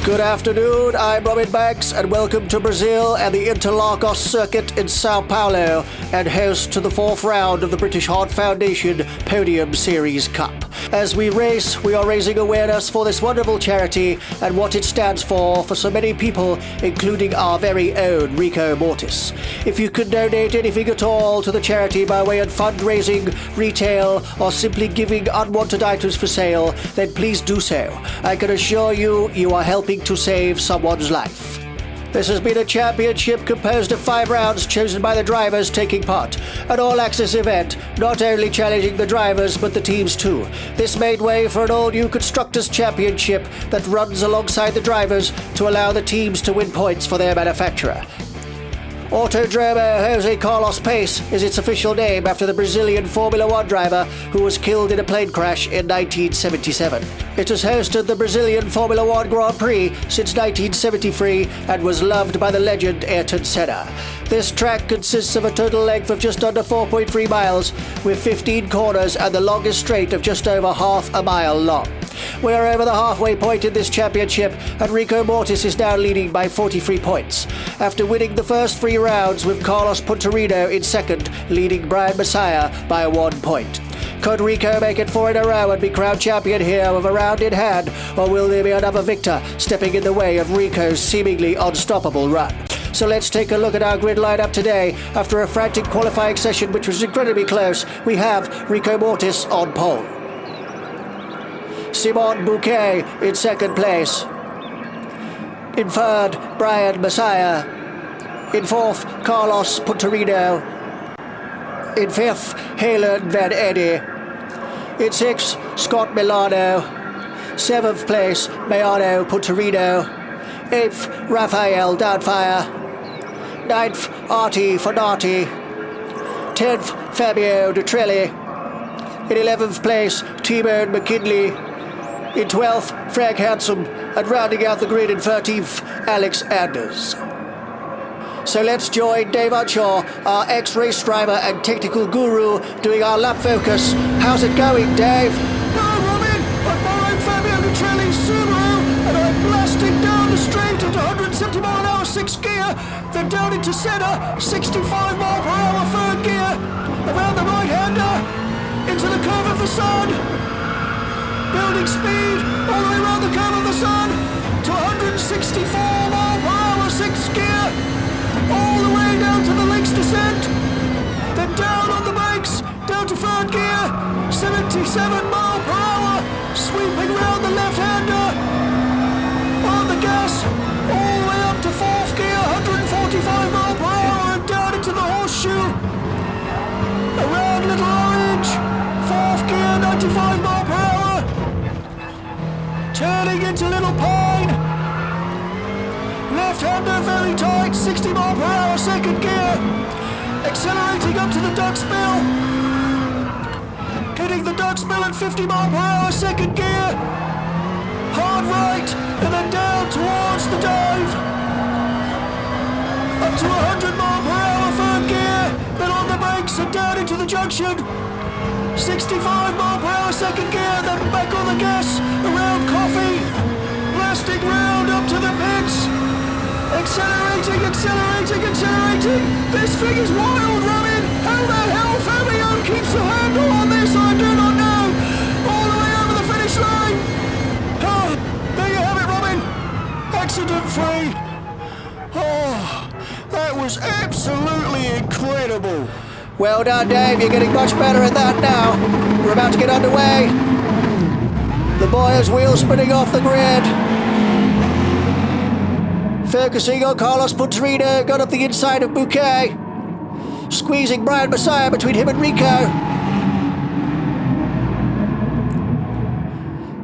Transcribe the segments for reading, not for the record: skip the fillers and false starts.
Good afternoon, I'm Robin Banks, and welcome to Brazil and the Interlagos circuit in Sao Paulo, and host to the fourth round of the British Heart Foundation Podium Series Cup. As we race, we are raising awareness for this wonderful charity and what it stands for so many people, including our very own RICO MORTIS. If you could donate anything at all to the charity by way of fundraising, retail, or simply giving unwanted items for sale, then please do so. I can assure you, you are helping to save someone's life. This has been a championship composed of 5 rounds chosen by the drivers taking part. An all-access event, not only challenging the drivers but the teams too. This made way for an all-new Constructors' Championship that runs alongside the drivers to allow the teams to win points for their manufacturer. Autodromo Jose Carlos Pace is its official name after the Brazilian Formula One driver who was killed in a plane crash in 1977. It has hosted the Brazilian Formula One Grand Prix since 1973 and was loved by the legend Ayrton Senna. This track consists of a total length of just under 4.3 miles with 15 corners and the longest straight of just over half a mile long. We are over the halfway point in this championship, and RICO MORTIS is now leading by 43 points. After winning the first 3 rounds with Carlos PUNTERINO in second, leading Brian Messiah by 1 point. Could RICO make it 4 in a row and be crowned champion here with a round in hand, or will there be another victor stepping in the way of RICO's seemingly unstoppable run? So let's take a look at our grid lineup today. After a frantic qualifying session which was incredibly close, we have RICO MORTIS on pole. Simon Bouquet in second place. In third, Brian Messiah. In fourth, Carlos PUNTERINO. In fifth, Halen Van Eddy. In sixth, Scott Milano. Seventh place, MAYANO PUNTERINO. Eighth, RAFAEL DOUBTFIRE. Ninth, ARTY FENATI. 10th, FABIO DTRELLI. In 11th place, MCKINLEY. In 12th, Frank Handsome, and rounding out the grid in 13th, Alex Anders. So let's join Dave Unshaw, our ex-race driver and technical guru, doing our lap focus. How's it going, Dave? Well, Robin, I'm following Fabio Lutrelli's Subaru, and I'm blasting down the straight at 170 mile an hour 6th gear, then down into centre, 65 mile per hour 3rd gear, around the right-hander, into the curve of the sun. Building speed all the way around the curve of the sun to 164 mile per hour 6th gear, all the way down to the links descent, then down on the brakes, down to 3rd gear, 77 mile per hour, sweeping round the left-hander, on the gas, all the way up to 4th gear, 145 mile per hour, and down into the horseshoe, around Little Orange, 4th gear, 95 mile per hour, turning into Little Pine, left-hander very tight, 60 mile per hour 2nd gear, accelerating up to the duckspill, hitting the duckspill at 50 mile per hour 2nd gear, hard right, and then down towards the dive, up to 100 mile per hour 3rd gear, then on the brakes and down into the junction, 65 mile per hour 2nd gear, then back on the gas, around Coffee, blasting round up to the pits, accelerating, accelerating, accelerating. This thing is wild, Robin. How the hell Fabio keeps a handle on this, I do not know. All the way over the finish line. Oh, there you have it, Robin. Accident free. Oh, that was absolutely incredible. Well done, Dave. You're getting much better at that now. We're about to get underway. The boy's wheel spinning off the grid. Focusing on Carlos PUNTERINO, got up the inside of Bouquet. Squeezing Brian Messiah between him and RICO.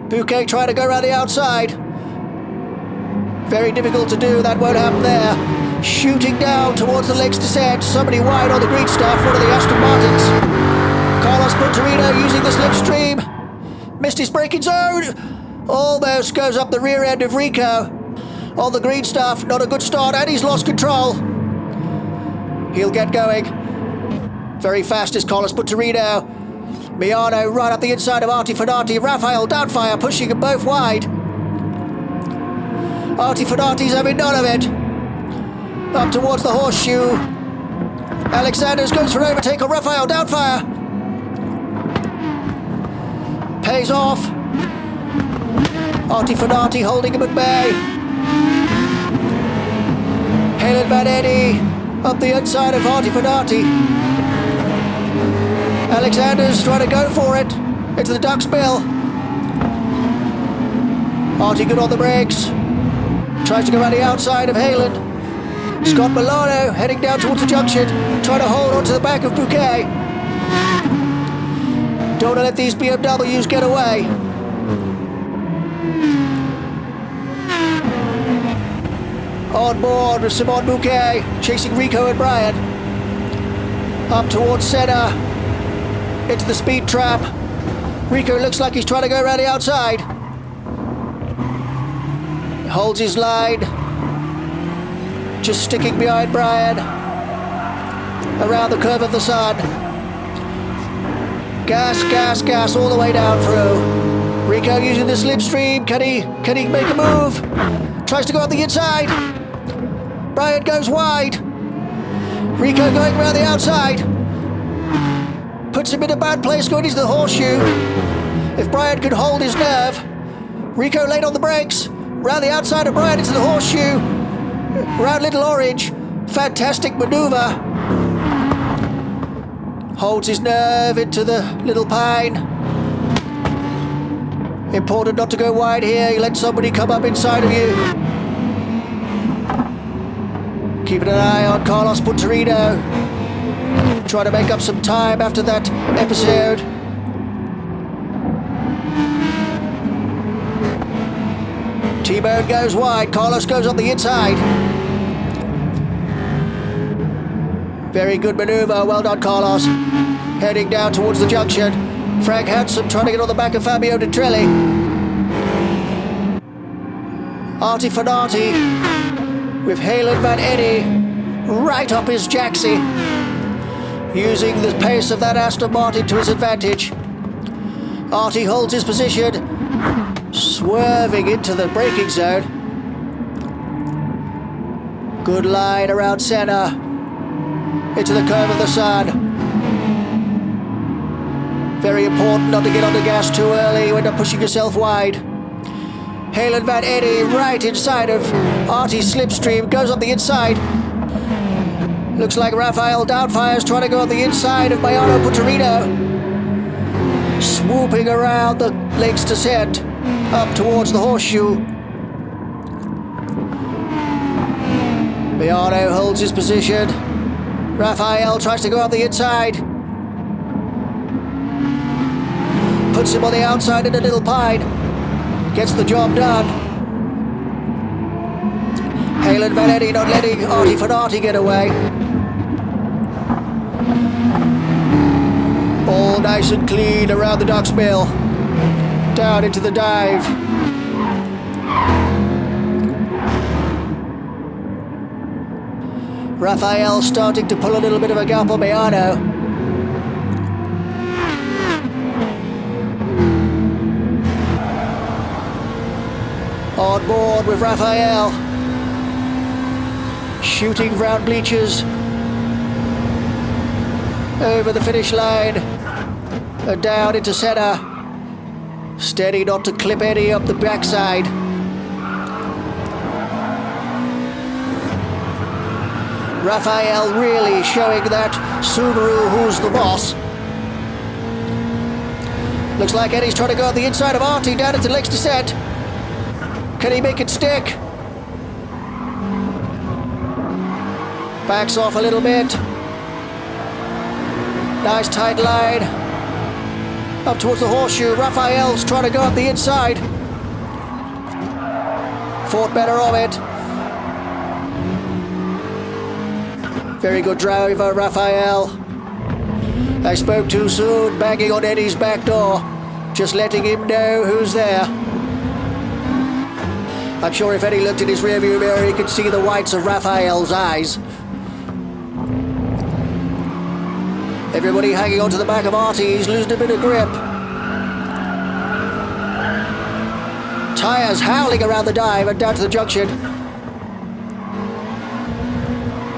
Bouquet trying to go around the outside. Very difficult to do, that won't happen there. Shooting down towards the lakes descent, somebody wide on the green stuff, one of the Aston Martins. Carlos PUNTERINO using the slipstream. Missed his braking zone. Almost goes up the rear end of RICO. On the green stuff, not a good start, and he's lost control. He'll get going. Very fast is Carlos PUNTERINO. MAYANO right up the inside of ARTY FENATI. RAFAEL DOUBTFIRE pushing them both wide. Arty FENATI's having none of it. Up towards the horseshoe. Alexanders goes for an overtake on Rafael. Doubtfire. Pays off. Arty FENATI holding him at bay. Helen Van Eddy up the inside of Arty FENATI. Alexander's trying to go for it. Into the duck's bill. Arty good on the brakes. Tries to go around the outside of Haaland. Scott MILANO heading down towards the junction. Trying to hold on to the back of Bouquet. Don't want to let these BMWs get away. On board with Simon Bouquet, chasing RICO and Brian. Up towards Senna. Into the speed trap. RICO looks like he's trying to go around the outside. Holds his line. Just sticking behind Brian. Around the curve of the sun. Gas, gas, gas all the way down through. RICO using the slipstream. Can he make a move? Tries to go up the inside. Brian goes wide. RICO going around the outside. Puts him in a bad place going into the horseshoe. If Brian could hold his nerve. RICO late on the brakes. Round the outside of Brian into the horseshoe. Round Little Orange. Fantastic maneuver. Holds his nerve into the Little Pine. Important not to go wide here. You let somebody come up inside of you. Keeping an eye on Carlos Punterino. Trying to make up some time after that episode. T-Bone goes wide. Carlos goes on the inside. Very good maneuver. Well done, Carlos. Heading down towards the junction. Frank Hansen trying to get on the back of Fabio DTRELLI. Arty FENATI with Helen Van Eddy right up his jacksie. Using the pace of that Aston Martin to his advantage. Arty holds his position. Swerving into the braking zone. Good line around Senna. Into the curve of the sun. Very important not to get on the gas too early. You end up pushing yourself wide. Helen Van Eddy right inside of Arty's slipstream. Goes on the inside. Looks like Rafael Doubtfire's trying to go on the inside of MAYANO Punterino. Swooping around the Lake's Descent. Up towards the horseshoe. MAYANO holds his position. Rafael tries to go up the inside. Puts him on the outside in a Little Pine. Gets the job done. Helen Van Eddy not letting Arty FENATI get away. All nice and clean around the duck's bill. Down into the dive. Rafael starting to pull a little bit of a gap on MAYANO. On board with Rafael. Shooting round bleachers. Over the finish line. And down into Senna. Steady not to clip any up the backside. Rafael really showing that Subaru who's the boss. Looks like Eddie's trying to go on the inside of Arty down into Lake's Descent. Can he make it stick? Backs off a little bit. Nice tight line. Up towards the horseshoe. Rafael's trying to go up the inside. Thought better of it. Very good driver, Rafael. I spoke too soon, banging on Eddie's back door. Just letting him know who's there. I'm sure if Eddie looked in his rearview mirror, he could see the whites of Rafael's eyes. Everybody hanging onto the back of Arty. He's losing a bit of grip. Tyres howling around the dive and down to the junction.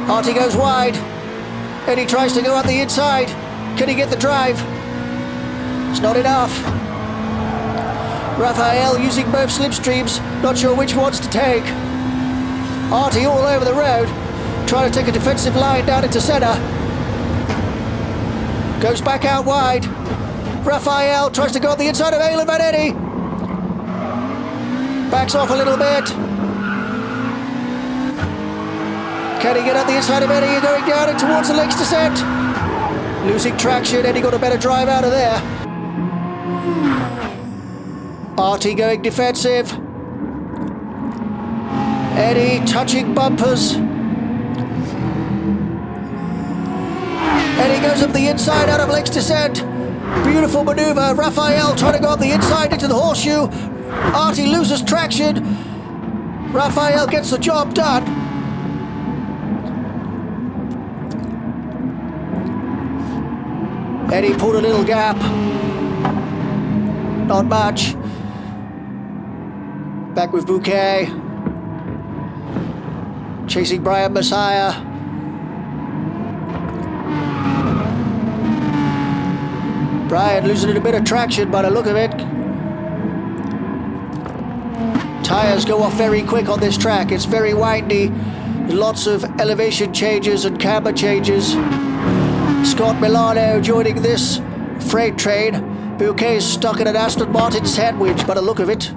Arty goes wide. And he tries to go up the inside. Can he get the drive? It's not enough. Rafael using both slipstreams, not sure which ones to take. Arty all over the road, trying to take a defensive line down into centre. Goes back out wide. Rafael tries to go up the inside of Aylan Van Eddy. Backs off a little bit. Can he get up the inside of Eddy? Going down and towards the Lakes descent. Losing traction. Eddy got a better drive out of there. Arty going defensive. Eddy touching bumpers. Eddy goes up the inside out of Lakes descent. Beautiful maneuver. Rafael trying to go up the inside into the horseshoe. Arty loses traction. Rafael gets the job done. Eddy pulled a little gap. Not much. Back with Bouquet. Chasing Brian Messiah. Brian losing a bit of traction by the look of it. Tyres go off very quick on this track. It's very windy. Lots of elevation changes and camber changes. Scott Milano joining this freight train. Bouquet's stuck in an Aston Martin sandwich by the look of it.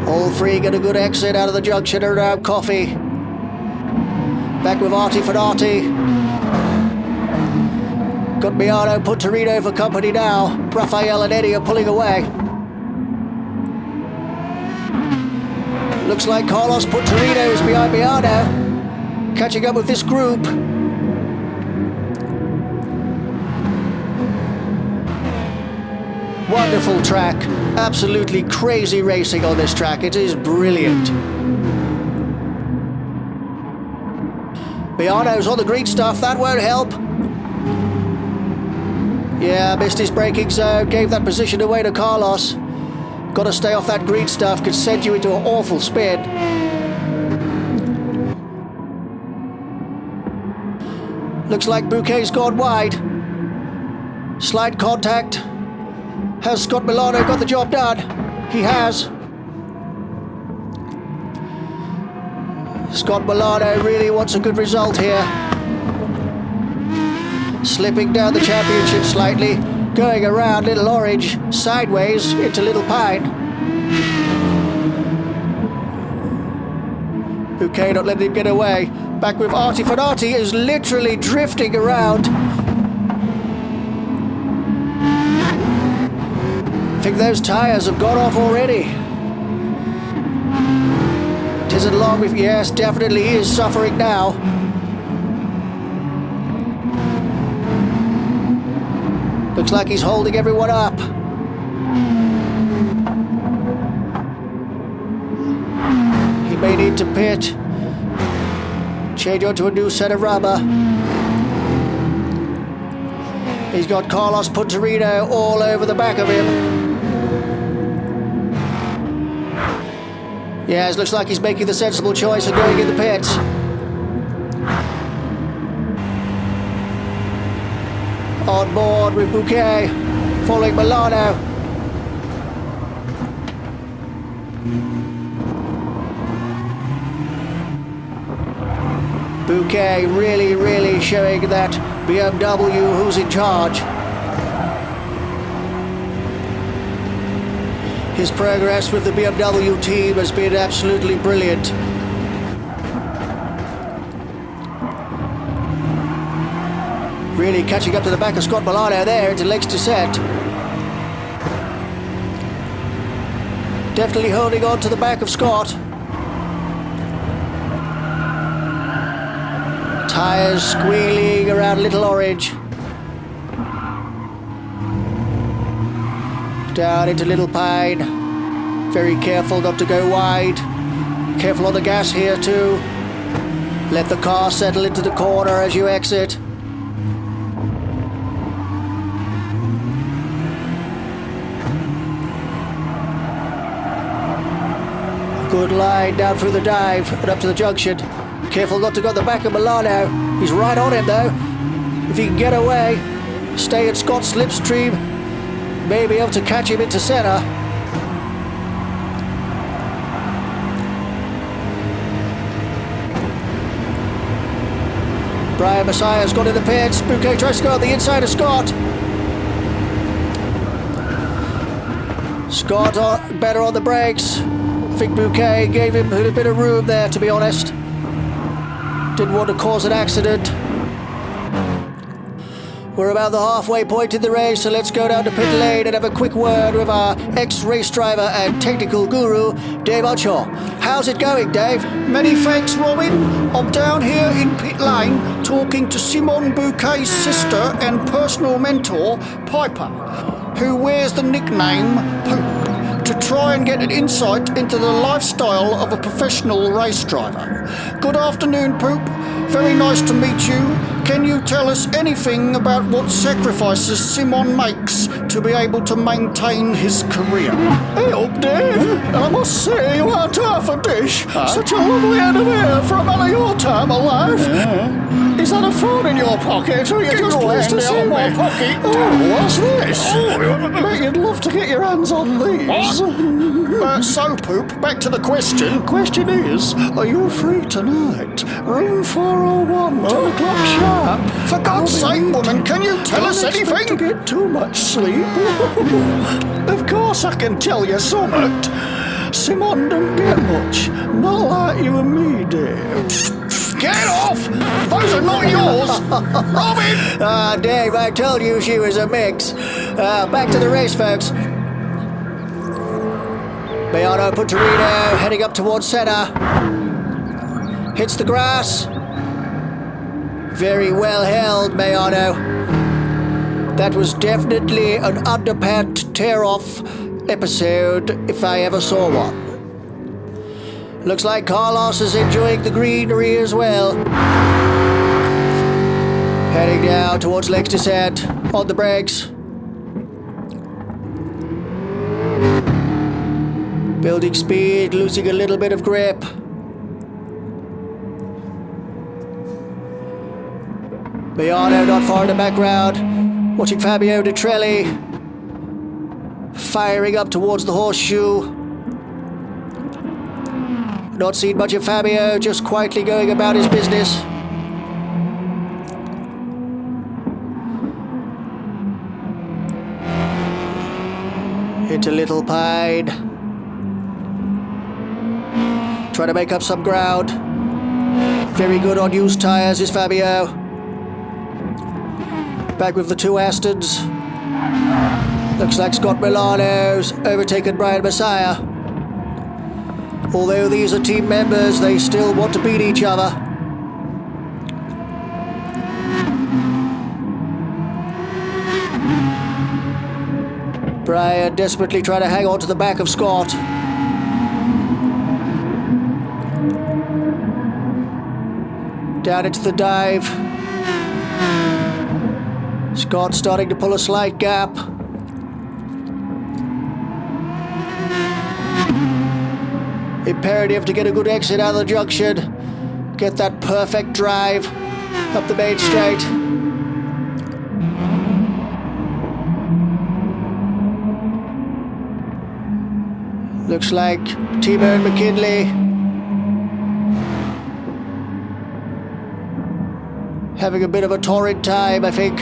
All three get a good exit out of the junction around Coffee. Back with Arty FENATI. Got MAYANO, PUNTERINO for company now. Rafael and Eddy are pulling away. Looks like Carlos Punterino is behind MAYANO. Catching up with this group. Wonderful track. Absolutely crazy racing on this track. It is brilliant. MAYANO's on the green stuff. That won't help. Yeah, missed his braking zone. Gave that position away to Carlos. Got to stay off that green stuff. Could send you into an awful spin. Looks like Bouquet's gone wide. Slight contact. Has Scott Milano got the job done? He has. Scott Milano really wants a good result here. Slipping down the championship slightly. Going around Little Orange, sideways into Little Pine. Bouquet not letting him get away. Back with Arty FENATI is literally drifting around. I think those tyres have gone off already. It isn't long with, yes, definitely he is suffering now. Looks like he's holding everyone up. He may need to pit. Change onto a new set of rubber. He's got Carlos Punterino all over the back of him. Yes, looks like he's making the sensible choice of going in the pits. On board with Bouquet, following Milano. Bouquet really showing that BMW who's in charge. His progress with the BMW team has been absolutely brilliant. Really catching up to the back of Scott Milano there into Lakes descent. Definitely holding on to the back of Scott. Tyres squealing around Little Orange. Down into Little Pine. Very careful not to go wide. Careful on the gas here too. Let the car settle into the corner as you exit. Good line down through the dive and up to the junction. Careful not to go at the back of Milano. He's right on him though. If he can get away, stay in Scott's slipstream, may be able to catch him into centre. Brian Messiah's got in the pits. Bouquet tries to go on the inside of Scott. Scott better on the brakes. I think Bouquet gave him a bit of room there, to be honest. Didn't want to cause an accident. We're about the halfway point in the race, so let's go down to pit lane and have a quick word with our ex-race driver and technical guru, Dave Unshaw. How's it going, Dave? Many thanks, Robin. I'm down here in pit lane talking to Simon Bouquet's sister and personal mentor, Piper, who wears the nickname POUPE, to try and get an insight into the lifestyle of a professional race driver. Good afternoon, POUPE. Very nice to meet you. Can you tell us anything about what sacrifices Simon makes to be able to maintain his career? Hey up, Dave. I must say you aren't half a dish. Such a lovely head of hair for a man of your time of life. Is that a phone in your pocket, or are you just pleased to see me? Pocket. Oh, what's this? Bet you'd love to get your hands on these. So, POUPE, back to the question. Question is, are you free tonight? Room 401, 10 o'clock sharp. For God's sake, woman, can you tell us Don't expect anything? to get too much sleep. Of course I can tell you something. Simon don't get much. Not like you and me, Dave. Get off! Those are not yours! Robin! Dave, I told you she was a mix. Back to the race, folks. Mayano Punterino heading up towards centre. Hits the grass. Very well held, Mayano. That was definitely an underpant tear-off episode, if I ever saw one. Looks like Carlos is enjoying the greenery as well. Heading down towards Lake's Descent. On the brakes. Building speed, losing a little bit of grip. Mayano not far in the background. Watching Fabio DTRELLI. Firing up towards the horseshoe. Not seen much of Fabio, just quietly going about his business. Into Little Pine. Trying to make up some ground. Very good on used tyres is Fabio. Back with the two Astons. Looks like Scott Milano's overtaken Brian Messiah. Although these are team members, they still want to beat each other. Brian desperately trying to hang on to the back of Scott. Down into the dive. Scott starting to pull a slight gap. Imperative to get a good exit out of the junction. Get that perfect drive up the main straight. Looks like T-Bone McKinley having a bit of a torrid time, I think.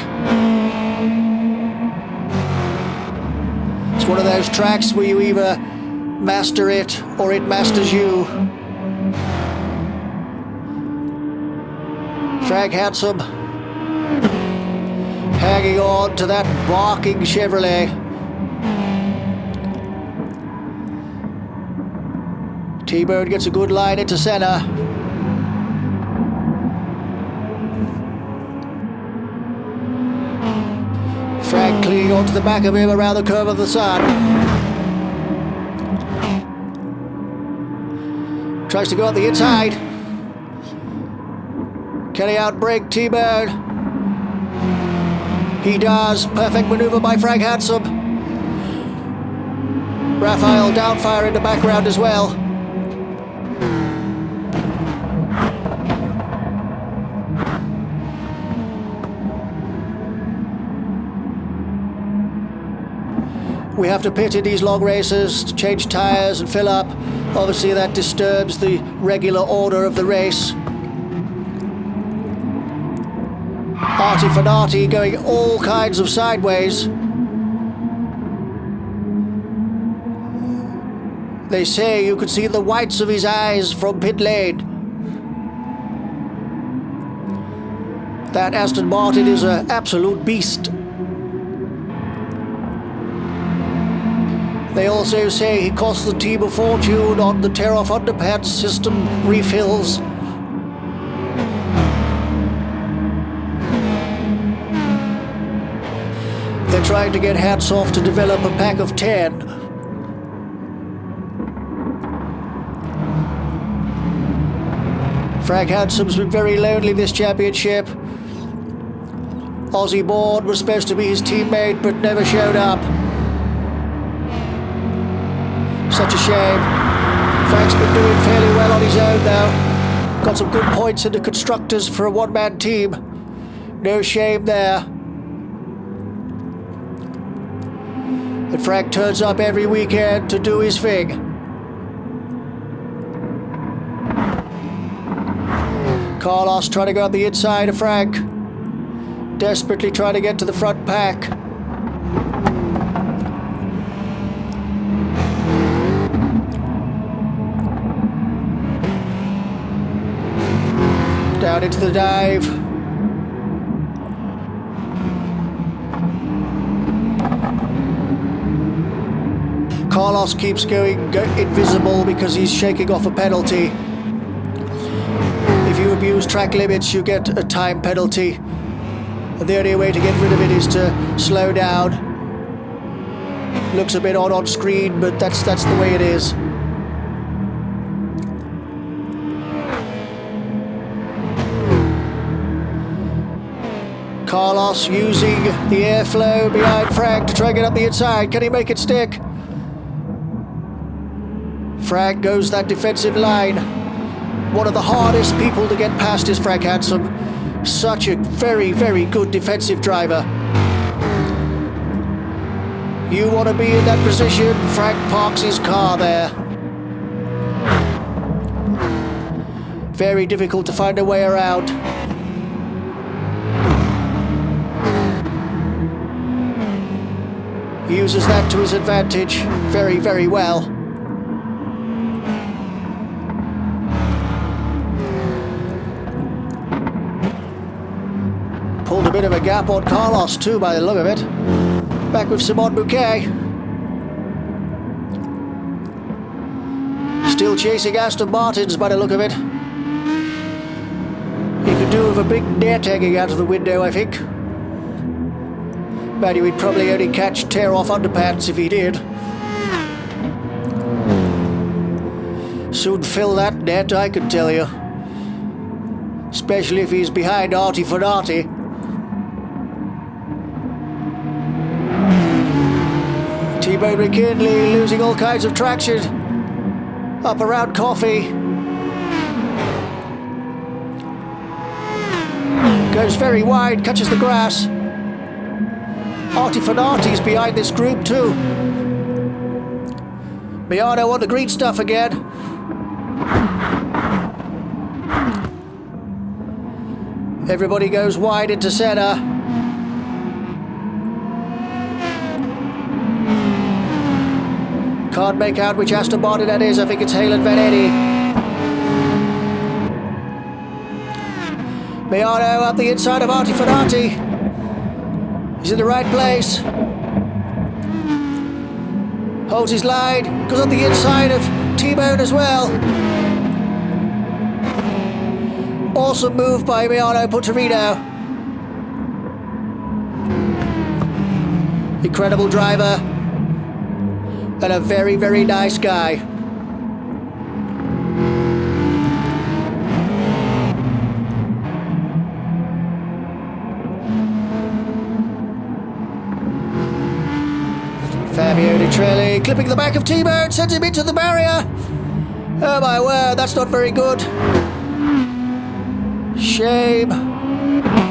It's one of those tracks where you either master it or it masters you. Frank Handsome hanging on to that barking Chevrolet. T-Bird gets a good line into center. Frank clinging onto the back of him around the curve of the sun. Tries to go on the inside. Can he outbrake T-Bird? He does. Perfect maneuver by Frank Handsome. RAFAEL DOUBTFIRE in the background as well. We have to pit in these long races to change tyres and fill up. Obviously that disturbs the regular order of the race. Arty Fenati going all kinds of sideways. They say you could see the whites of his eyes from pit lane. That Aston Martin is an absolute beast. They also say he cost the team a fortune on the tear-off underpants system refills. They're trying to get hats off to develop a pack of 10. Frank Hansom's been very lonely this championship. Ozzy Bourne was supposed to be his teammate but never showed up. Such a shame. Frank's been doing fairly well on his own though. Got some good points in the constructors for a one-man team. No shame there. And Frank turns up every weekend to do his thing. Carlos trying to go up the inside of Frank. Desperately trying to get to the front pack. Down into the dive. Carlos keeps going invisible because he's shaking off a penalty. If you abuse track limits, you get a time penalty. And the only way to get rid of it is to slow down. Looks a bit odd on screen, but that's the way it is. Carlos using the airflow behind Frank to try and get up the inside. Can he make it stick? Frank goes that defensive line. One of the hardest people to get past is Frank Hansom. Such a very, very good defensive driver. You want to be in that position, Frank parks his car there. Very difficult to find a way around. He uses that to his advantage very, very well. Pulled a bit of a gap on Carlos too by the look of it. Back with Simon Bouquet. Still chasing Aston Martins by the look of it. He could do with a big net hanging out of the window, I think. But he'd probably only catch tear-off underpants if he did. Soon fill that net, I can tell you. Especially if he's behind Arty Fenati. T-Bone McKinley losing all kinds of traction. Up around Coffee. Goes very wide, catches the grass. Arty Fenati's behind this group too. Mayano on the green stuff again. Everybody goes wide into centre. Can't make out which Aston Martin that is. I think it's Halen Vanetti. Mayano up the inside of Arty Fenati. He's in the right place. Holds his line. Goes on the inside of T-Bone as well. Awesome move by Mayano Punterino. Incredible driver. And a very, very nice guy. Fabio DTRELLI clipping the back of T-Bone, sends him into the barrier. Oh my word, that's not very good. Shame.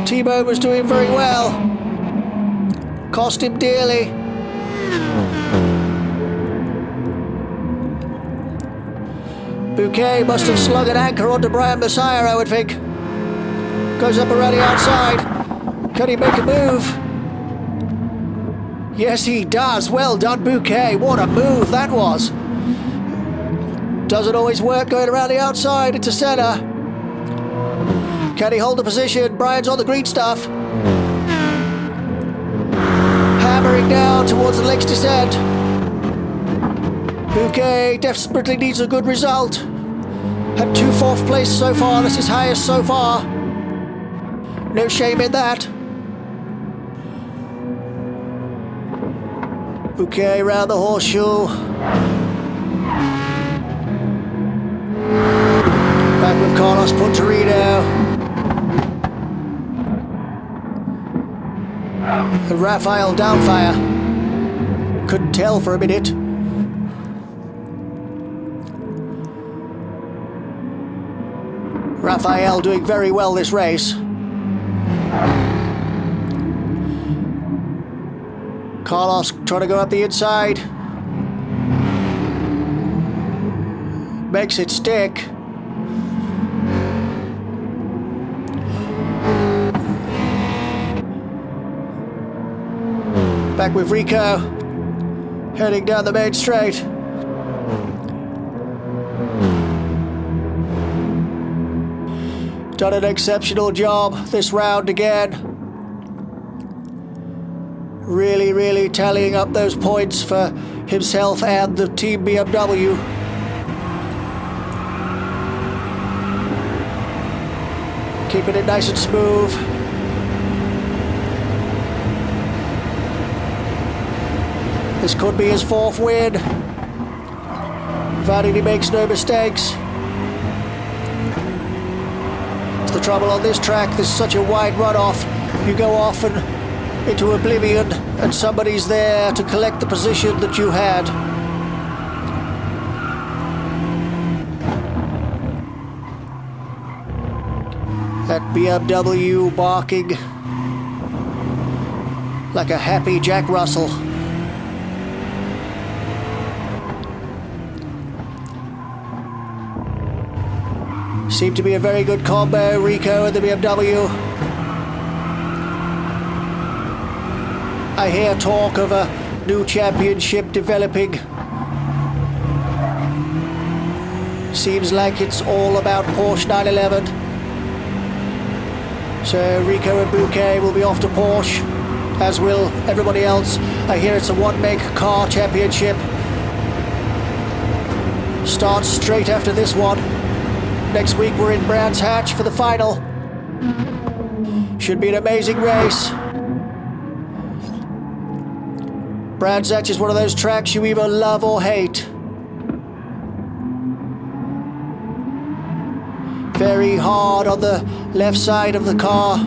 T-Bone was doing very well. Cost him dearly. Bouquet must have slung an anchor onto Brian Messiah, I would think. Goes up around the outside. Can he make a move? Yes, he does. Well done, Bouquet. What a move that was. Doesn't always work going around the outside into center. Can he hold the position? Brian's on the green stuff. Hammering down towards the next descent. Bouquet desperately needs a good result. Had 2 fourth place so far. This is highest so far. No shame in that. Bouquet round the horseshoe. Back with Carlos Punterino. And Rafael Doubtfire. Couldn't tell for a minute. Rafael doing very well this race. Carlos trying to go up the inside. Makes it stick. Back with RICO. Heading down the main straight. Done an exceptional job this round again. Really tallying up those points for himself and the team BMW. Keeping it nice and smooth. This could be his 4th win, provided he makes no mistakes. It's the trouble on this track, there's such a wide runoff. You go off and into oblivion, and somebody's there to collect the position that you had. That BMW barking like a happy Jack Russell. Seemed to be a very good combo, RICO and the BMW. I hear talk of a new championship developing. Seems like it's all about Porsche 911. So RICO and Bouquet will be off to Porsche, as will everybody else. I hear it's a one-make car championship. Starts straight after this one. Next week we're in Brands Hatch for the final. Should be an amazing race. Brands Hatch is one of those tracks you either love or hate. Very hard on the left side of the car.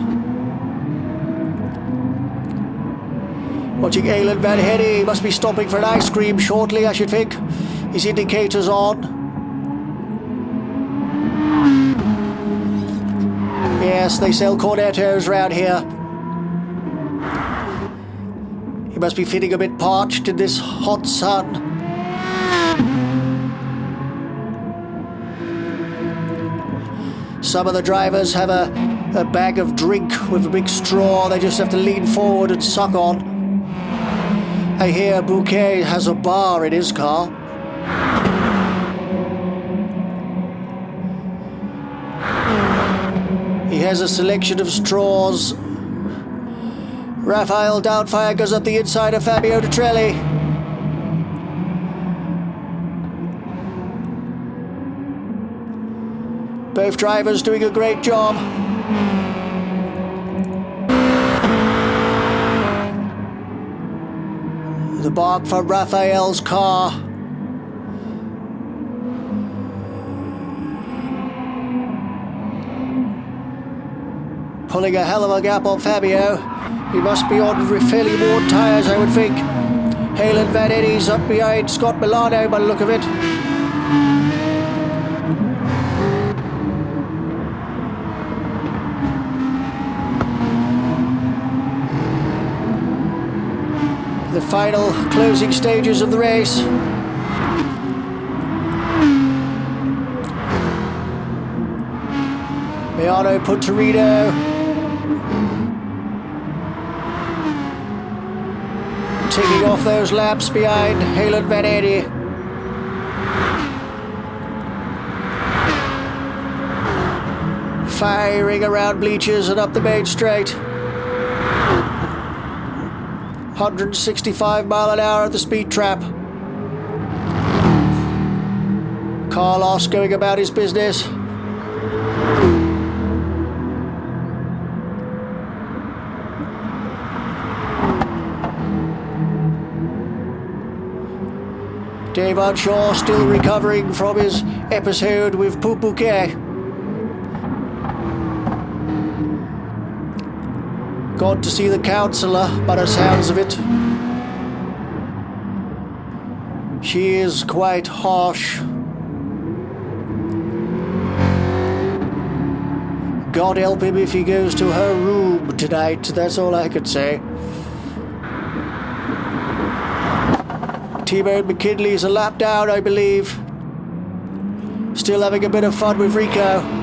Watching Alan Van Henny, must be stopping for an ice cream shortly, I should think. His indicators on. Yes, they sell cornettos round here. He must be feeling a bit parched in this hot sun. Some of the drivers have a bag of drink with a big straw they just have to lean forward and suck on. I hear Bouquet has a bar in his car. He has a selection of straws. Rafael Doubtfire goes up the inside of Fabio DTRELLI. Both drivers doing a great job. The bark from Rafael's car. Pulling a hell of a gap on Fabio. He must be on fairly worn tyres, I would think. Halen Van Henny's up behind Scott Milano by the look of it. the final closing stages of the race. MAYANO, PUNTERINO. Taking off those laps behind FENATI. Firing around bleachers and up the main straight. 165 mile an hour at the speed trap. Carlos going about his business. Dave Unshaw still recovering from his episode with POUPE. Gone to see the counsellor, by the sounds of it. She is quite harsh. God help him if he goes to her room tonight, that's all I could say. T-Bone McKinley's a lap down, I believe. Still having a bit of fun with RICO.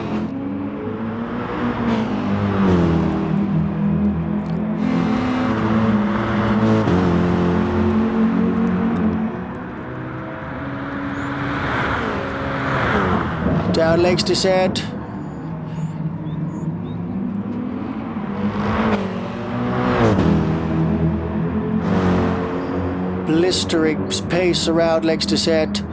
Down Lakes descent. Blistering pace around Lakes descent.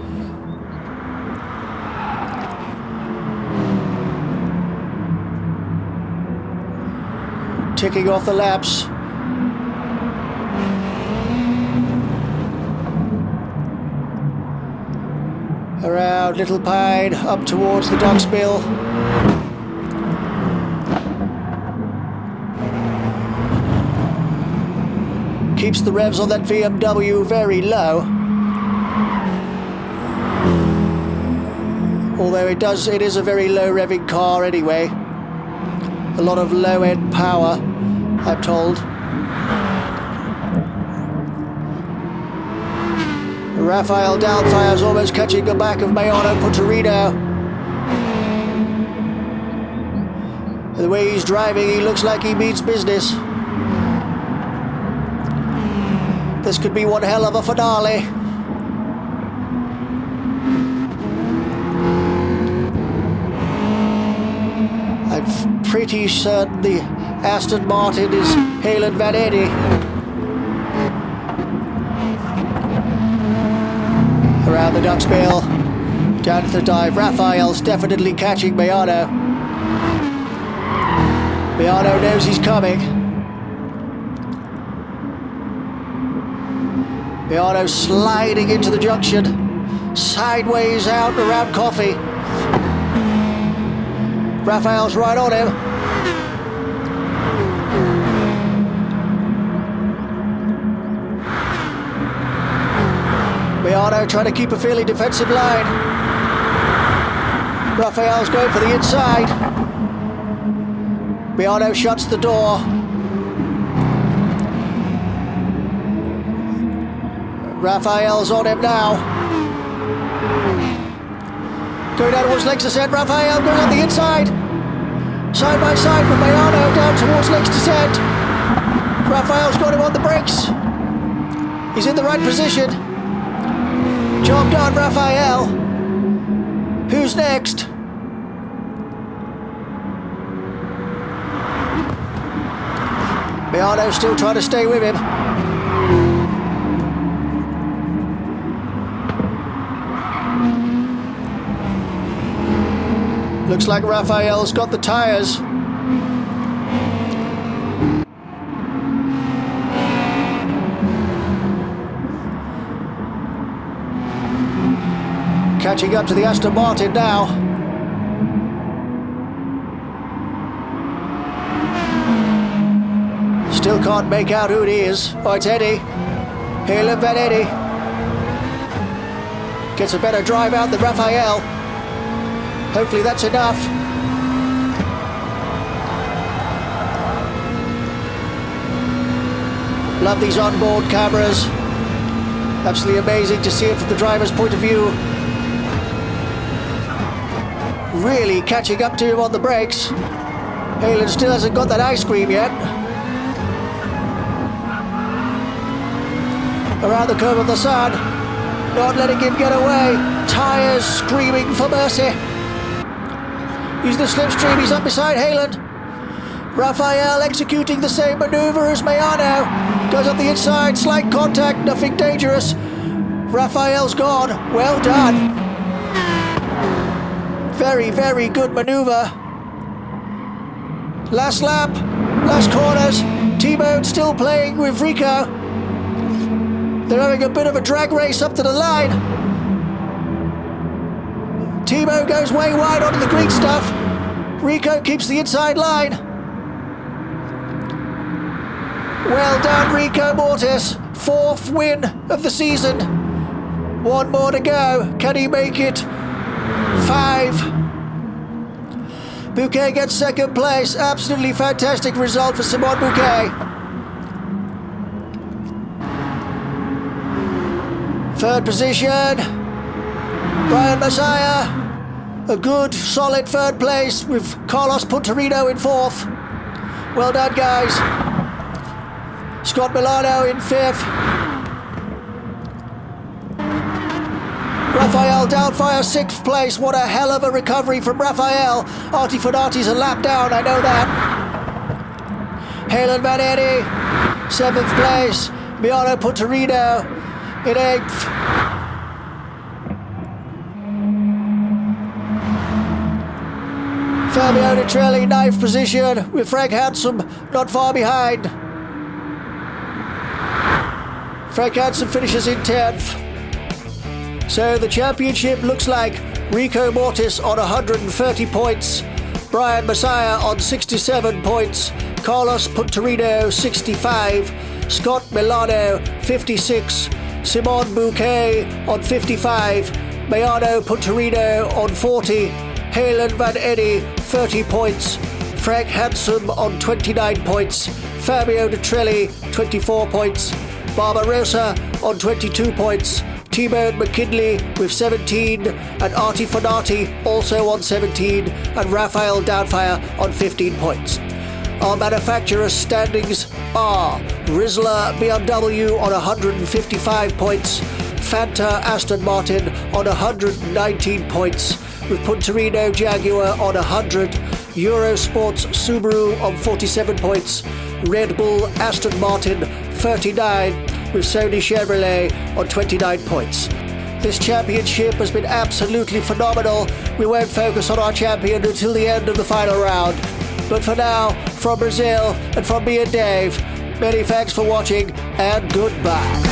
Ticking off the laps. Around Little Pine, up towards the Ducks Mill. Keeps the revs on that BMW very low. Although it is a very low revving car anyway. A lot of low end power, I'm told. RAFAEL DOUBTFIRE's almost catching the back of MAYANO PUNTERINO. The way he's driving, he looks like he means business. This could be one hell of a finale. I'm pretty certain the Aston Martin is FENATI. Around the Ducks Mill, down to the dive. RAFAEL's definitely catching MAYANO. MAYANO knows he's coming. MAYANO sliding into the junction, sideways out around Coffee. RAFAEL's right on him. MAYANO trying to keep a fairly defensive line. RAFAEL's going for the inside. MAYANO shuts the door. RAFAEL's on him now. Going down towards Lakes descent. RAFAEL goes on the inside. Side by side with MAYANO down towards Lakes descent. RAFAEL's got him on the brakes. He's in the right position. Job done, RAFAEL. Who's next? MAYANO still trying to stay with him. Looks like RAFAEL's got the tires. Catching up to the Aston Martin now. Still can't make out who it is. Oh, it's Eddie. FENATI. Gets a better drive out than RAFAEL. Hopefully that's enough. Love these onboard cameras. Absolutely amazing to see it from the driver's point of view. Really catching up to him on the brakes. Halen still hasn't got that ice cream yet. Around the curve of the sun. Not letting him get away. Tyres screaming for mercy. Using the slipstream, he's up beside Halen. Rafael executing the same maneuver as Mayano. Goes up the inside, slight contact, nothing dangerous. Rafael's gone. Well done. Very, very good maneuver. Last lap, last corners. T-Bone still playing with RICO. They're having a bit of a drag race up to the line. T-Bone goes way wide onto the green stuff. RICO keeps the inside line. Well done, RICO Mortis. 4th win of the season. 1 more to go. Can he make it 5? Bouquet gets 2nd place. Absolutely fantastic result for Simon Bouquet. 3rd position, Brian Messiah. A good, solid 3rd place with Carlos Punterino in 4th. Well done, guys. Scott Milano in 5th. Rafael Doubtfire 6th place. What a hell of a recovery from Rafael. Arty FENATI's a lap down, I know that. Halen Van Eddy, 7th place. Mayano Punterino in 8th. Fabio DTRELLI 9th position with Frank Hansen not far behind. Frank Hansen finishes in 10th. So the championship looks like RICO Mortis on 130 points, Brian Messiah on 67 points, Carlos Punterino 65, Scott Milano 56, Simon Bouquet on 55, Mayano Punterino on 40, Halen Van Eddy 30 points, Frank Hansen on 29 points, Fabio DTRELLI 24 points, Barbarossa on 22 points, T-Bone McKinley with 17, and Arty FENATI also on 17, and Rafael Doubtfire on 15 points. Our manufacturers' standings are Rizla BMW on 155 points, Fanta Aston Martin on 119 points, with Punterino Jaguar on 100, Eurosports Subaru on 47 points, Red Bull Aston Martin 39, with Sony Chevrolet on 29 points. This championship has been absolutely phenomenal. We won't focus on our champion until the end of the final round. But for now, from Brazil and from me and Dave, many thanks for watching and goodbye.